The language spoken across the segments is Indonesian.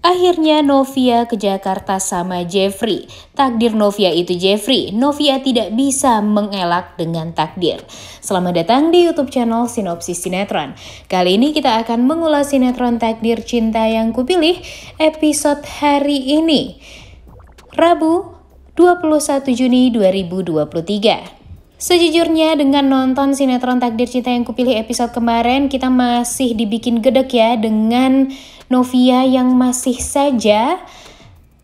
Akhirnya Novia ke Jakarta sama Jeffrey. Takdir Novia itu Jeffrey. Novia tidak bisa mengelak dengan takdir. Selamat datang di YouTube channel Sinopsis Sinetron. Kali ini kita akan mengulas sinetron Takdir Cinta Yang Kupilih episode hari ini. Rabu 21 Juni 2023. Sejujurnya dengan nonton sinetron Takdir Cinta Yang Kupilih episode kemarin, kita masih dibikin gedek ya dengan Novia yang masih saja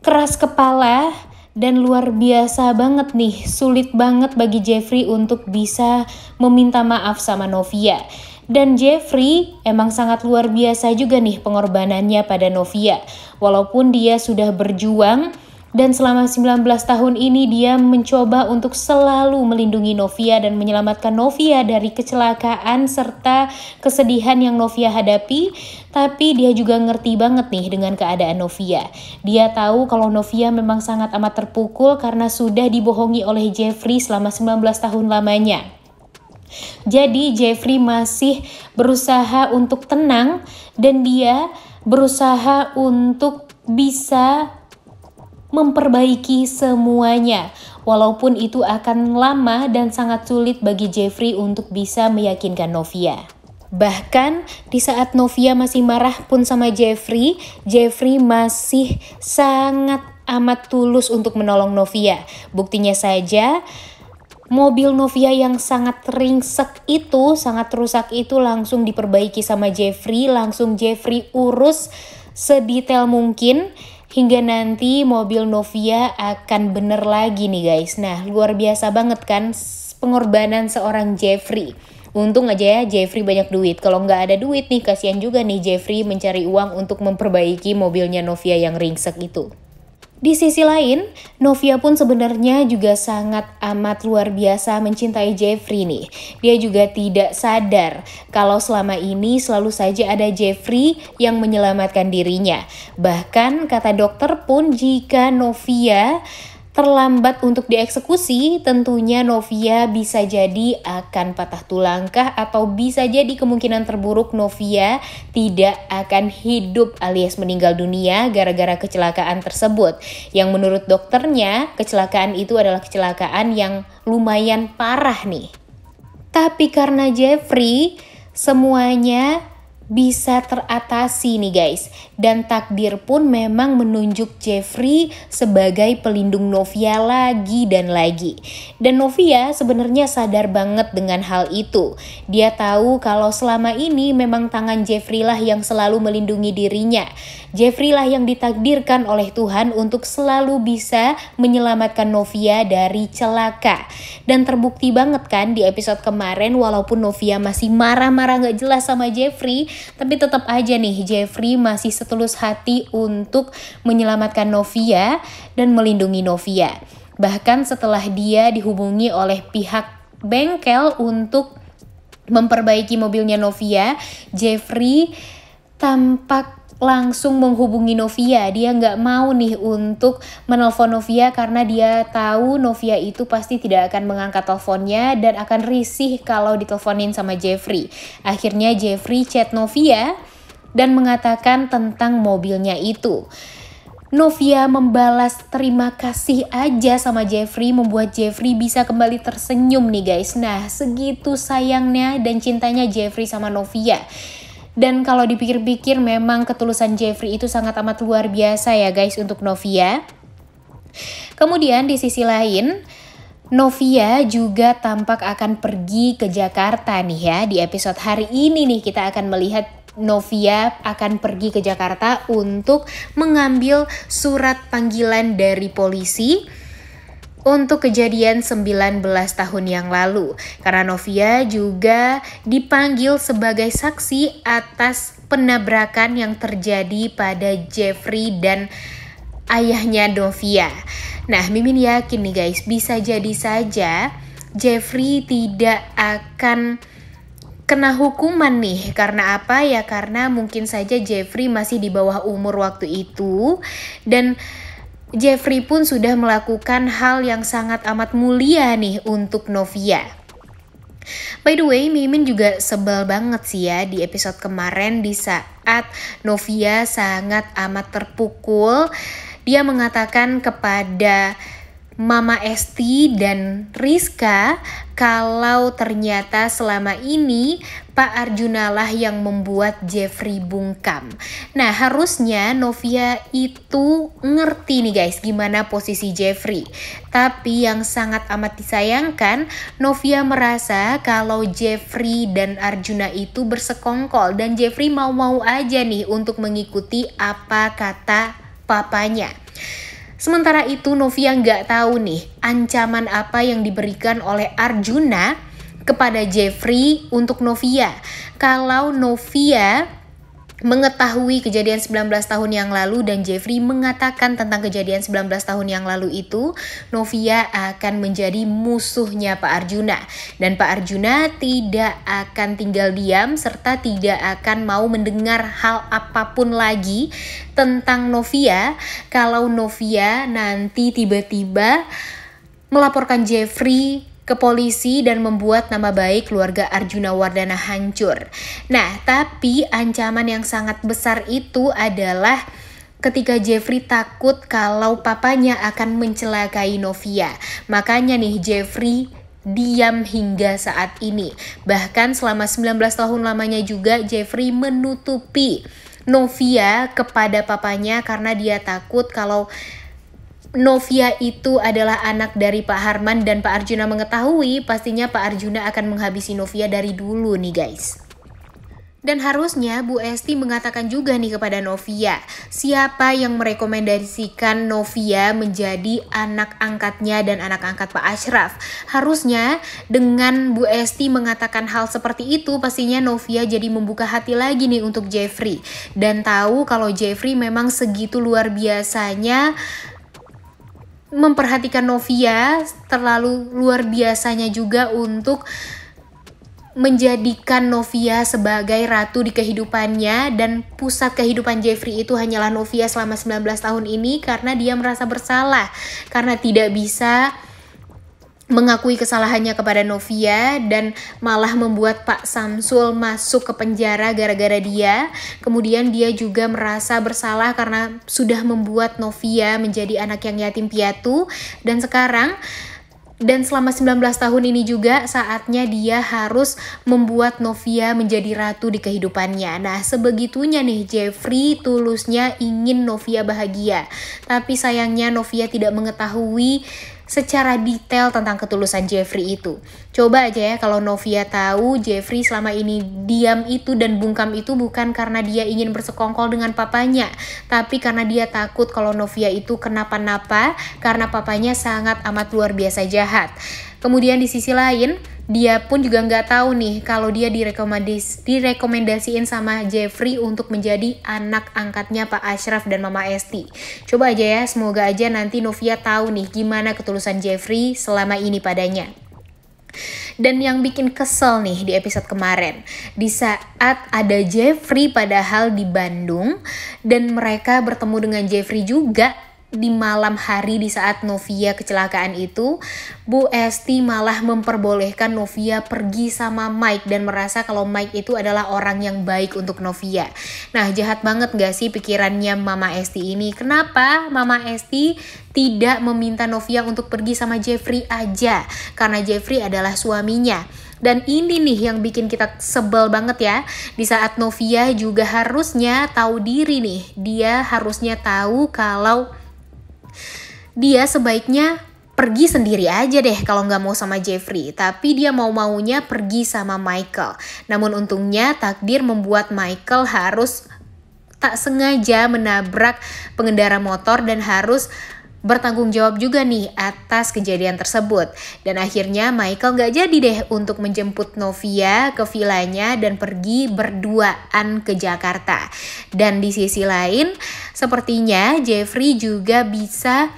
keras kepala dan luar biasa banget nih. Sulit banget bagi Jeffrey untuk bisa meminta maaf sama Novia. Dan Jeffrey emang sangat luar biasa juga nih pengorbanannya pada Novia. Walaupun dia sudah berjuang dan selama 19 tahun ini dia mencoba untuk selalu melindungi Novia dan menyelamatkan Novia dari kecelakaan serta kesedihan yang Novia hadapi. Tapi dia juga ngerti banget nih dengan keadaan Novia. Dia tahu kalau Novia memang sangat amat terpukul karena sudah dibohongi oleh Jeffrey selama 19 tahun lamanya. Jadi Jeffrey masih berusaha untuk tenang dan dia berusaha untuk bisa memperbaiki semuanya. Walaupun itu akan lama dan sangat sulit bagi Jeffrey untuk bisa meyakinkan Novia. Bahkan di saat Novia masih marah pun sama Jeffrey, Jeffrey masih sangat amat tulus untuk menolong Novia. Buktinya saja, mobil Novia yang sangat ringsek itu, sangat rusak itu langsung diperbaiki sama Jeffrey. Langsung Jeffrey urus sedetail mungkin hingga nanti mobil Novia akan bener lagi nih guys. Nah, luar biasa banget kan pengorbanan seorang Jeffrey. Untung aja ya Jeffrey banyak duit. Kalau nggak ada duit nih, kasihan juga nih Jeffrey mencari uang untuk memperbaiki mobilnya Novia yang ringsek itu. Di sisi lain, Novia pun sebenarnya juga sangat amat luar biasa mencintai Jeffrey nih. Dia juga tidak sadar kalau selama ini selalu saja ada Jeffrey yang menyelamatkan dirinya. Bahkan kata dokter pun jika Novia terlambat untuk dieksekusi, tentunya Novia bisa jadi akan patah tulangkah atau bisa jadi kemungkinan terburuk Novia tidak akan hidup alias meninggal dunia gara-gara kecelakaan tersebut. Yang menurut dokternya, kecelakaan itu adalah kecelakaan yang lumayan parah nih. Tapi karena Jeffrey, semuanya bisa teratasi nih guys. Dan takdir pun memang menunjuk Jeffrey sebagai pelindung Novia lagi dan lagi. Dan Novia sebenarnya sadar banget dengan hal itu. Dia tahu kalau selama ini memang tangan Jeffrey lah yang selalu melindungi dirinya. Jeffrey lah yang ditakdirkan oleh Tuhan untuk selalu bisa menyelamatkan Novia dari celaka. Dan terbukti banget kan di episode kemarin, walaupun Novia masih marah-marah gak jelas sama Jeffrey, tapi tetap aja nih Jeffrey masih setulus hati untuk menyelamatkan Novia dan melindungi Novia. Bahkan setelah dia dihubungi oleh pihak bengkel untuk memperbaiki mobilnya Novia, Jeffrey tampak langsung menghubungi Novia. Dia nggak mau nih untuk menelpon Novia karena dia tahu Novia itu pasti tidak akan mengangkat teleponnya dan akan risih kalau diteleponin sama Jeffrey. Akhirnya Jeffrey chat Novia dan mengatakan tentang mobilnya itu. Novia membalas terima kasih aja sama Jeffrey, membuat Jeffrey bisa kembali tersenyum nih guys. Nah, segitu sayangnya dan cintanya Jeffrey sama Novia. Dan kalau dipikir-pikir memang ketulusan Jeffrey itu sangat amat luar biasa ya guys untuk Novia. Kemudian di sisi lain, Novia juga tampak akan pergi ke Jakarta nih ya. Di episode hari ini nih kita akan melihat Novia akan pergi ke Jakarta untuk mengambil surat panggilan dari polisi untuk kejadian 19 tahun yang lalu. Karena Novia juga dipanggil sebagai saksi atas penabrakan yang terjadi pada Jeffrey dan ayahnya Novia. Nah, Mimin yakin nih guys, bisa jadi saja Jeffrey tidak akan kena hukuman nih. Karena apa ya? Karena mungkin saja Jeffrey masih di bawah umur waktu itu dan Jeffrey pun sudah melakukan hal yang sangat amat mulia nih untuk Novia. By the way, Mimin juga sebel banget sih ya di episode kemarin di saat Novia sangat amat terpukul. Dia mengatakan kepada Mama Esti dan Rizka kalau ternyata selama ini Pak Arjuna lah yang membuat Jeffrey bungkam. Nah, harusnya Novia itu ngerti nih guys gimana posisi Jeffrey. Tapi yang sangat amat disayangkan, Novia merasa kalau Jeffrey dan Arjuna itu bersekongkol dan Jeffrey mau-mau aja nih untuk mengikuti apa kata papanya. Sementara itu Novia nggak tahu nih ancaman apa yang diberikan oleh Arjuna kepada Jeffrey untuk Novia. Kalau Novia mengetahui kejadian 19 tahun yang lalu dan Jeffrey mengatakan tentang kejadian 19 tahun yang lalu itu, Novia akan menjadi musuhnya Pak Arjuna. Dan Pak Arjuna tidak akan tinggal diam serta tidak akan mau mendengar hal apapun lagi tentang Novia kalau Novia nanti tiba-tiba melaporkan Jeffrey ke polisi dan membuat nama baik keluarga Arjuna Wardana hancur. Nah, tapi ancaman yang sangat besar itu adalah ketika Jeffrey takut kalau papanya akan mencelakai Novia. Makanya nih Jeffrey diam hingga saat ini. Bahkan selama 19 tahun lamanya juga Jeffrey menutupi Novia kepada papanya karena dia takut kalau Novia itu adalah anak dari Pak Harman dan Pak Arjuna mengetahui, pastinya Pak Arjuna akan menghabisi Novia dari dulu nih guys. Dan harusnya Bu Esti mengatakan juga nih kepada Novia, siapa yang merekomendasikan Novia menjadi anak angkatnya dan anak angkat Pak Ashraf. Harusnya dengan Bu Esti mengatakan hal seperti itu, pastinya Novia jadi membuka hati lagi nih untuk Jeffrey. Dan tahu kalau Jeffrey memang segitu luar biasanya memperhatikan Novia, terlalu luar biasanya juga untuk menjadikan Novia sebagai ratu di kehidupannya, dan pusat kehidupan Jeffrey itu hanyalah Novia selama 19 tahun ini karena dia merasa bersalah karena tidak bisa mengakui kesalahannya kepada Novia dan malah membuat Pak Samsul masuk ke penjara gara-gara dia. Kemudian dia juga merasa bersalah karena sudah membuat Novia menjadi anak yang yatim piatu. Dan sekarang dan selama 19 tahun ini juga saatnya dia harus membuat Novia menjadi ratu di kehidupannya. Nah, sebegitunya nih Jeffrey tulusnya ingin Novia bahagia. Tapi sayangnya Novia tidak mengetahui secara detail tentang ketulusan Jeffrey itu. Coba aja ya kalau Novia tahu Jeffrey selama ini diam itu dan bungkam itu bukan karena dia ingin bersekongkol dengan papanya, tapi karena dia takut kalau Novia itu kenapa-napa karena papanya sangat amat luar biasa jahat. Kemudian di sisi lain, dia pun juga nggak tahu nih kalau dia direkomendasiin sama Jeffrey untuk menjadi anak angkatnya Pak Ashraf dan Mama Esti. Coba aja ya, semoga aja nanti Novia tahu nih gimana ketulusan Jeffrey selama ini padanya. Dan yang bikin kesel nih di episode kemarin, di saat ada Jeffrey padahal di Bandung dan mereka bertemu dengan Jeffrey juga di malam hari di saat Novia kecelakaan itu, Bu Esti malah memperbolehkan Novia pergi sama Mike dan merasa kalau Mike itu adalah orang yang baik untuk Novia. Nah, jahat banget gak sih pikirannya Mama Esti ini? Kenapa Mama Esti tidak meminta Novia untuk pergi sama Jeffrey aja? Karena Jeffrey adalah suaminya. Dan ini nih yang bikin kita sebel banget ya. Di saat Novia juga harusnya tahu diri nih. Dia harusnya tahu kalau dia sebaiknya pergi sendiri aja deh kalau nggak mau sama Jeffrey. Tapi dia mau-maunya pergi sama Michael. Namun untungnya takdir membuat Michael harus tak sengaja menabrak pengendara motor dan harus bertanggung jawab juga nih atas kejadian tersebut. Dan akhirnya Michael nggak jadi deh untuk menjemput Novia ke vilanya dan pergi berduaan ke Jakarta. Dan di sisi lain, sepertinya Jeffrey juga bisa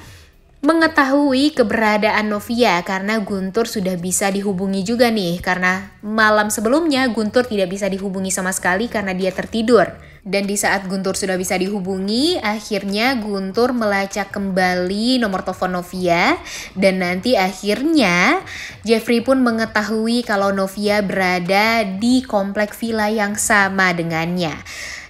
mengetahui keberadaan Novia karena Guntur sudah bisa dihubungi juga nih. Karena malam sebelumnya Guntur tidak bisa dihubungi sama sekali karena dia tertidur. Dan di saat Guntur sudah bisa dihubungi, akhirnya Guntur melacak kembali nomor telepon Novia. Dan nanti akhirnya Jeffrey pun mengetahui kalau Novia berada di komplek villa yang sama dengannya.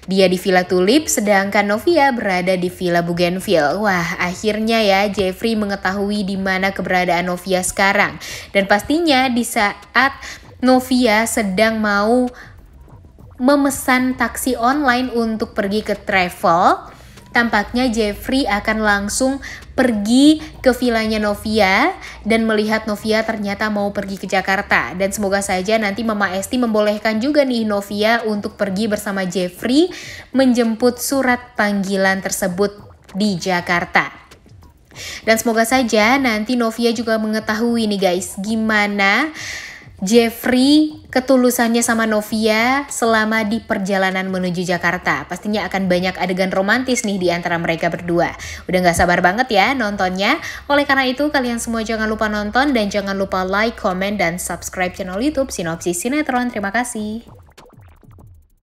Dia di Villa Tulip, sedangkan Novia berada di Villa Bougainville. Wah, akhirnya ya Jeffrey mengetahui di mana keberadaan Novia sekarang. Dan pastinya di saat Novia sedang mau memesan taksi online untuk pergi ke travel, tampaknya Jeffrey akan langsung pergi ke villanya Novia dan melihat Novia ternyata mau pergi ke Jakarta. Dan semoga saja nanti Mama Esti membolehkan juga nih Novia untuk pergi bersama Jeffrey menjemput surat panggilan tersebut di Jakarta. Dan semoga saja nanti Novia juga mengetahui nih guys, gimana Jeffrey ketulusannya sama Novia selama di perjalanan menuju Jakarta. Pastinya akan banyak adegan romantis nih di antara mereka berdua. Udah gak sabar banget ya nontonnya. Oleh karena itu kalian semua jangan lupa nonton dan jangan lupa like, comment, dan subscribe channel YouTube Sinopsis Sinetron. Terima kasih.